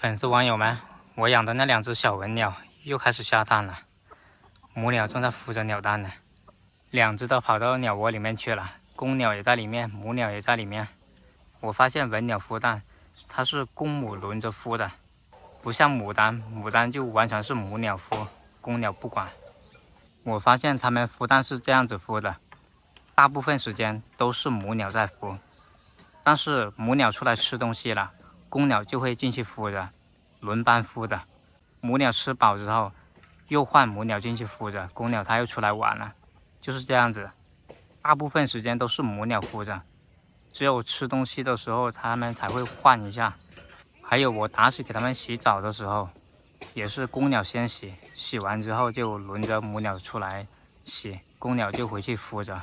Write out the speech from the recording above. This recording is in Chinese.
粉丝网友们，我养的那2只小文鸟又开始下蛋了，母鸟正在孵着鸟蛋呢，2只都跑到鸟窝里面去了，公鸟也在里面，母鸟也在里面。我发现文鸟孵蛋，它是公母轮着孵的，不像牡丹就完全是母鸟孵，公鸟不管。我发现它们孵蛋是这样子孵的，大部分时间都是母鸟在孵，但是母鸟出来吃东西了，公鸟就会进去孵着，轮班孵的。母鸟吃饱之后，又换母鸟进去孵着，公鸟它又出来玩了，就是这样子。大部分时间都是母鸟孵着，只有吃东西的时候，它们才会换一下。还有我打水给它们洗澡的时候，也是公鸟先洗，洗完之后就轮着母鸟出来洗，公鸟就回去孵着。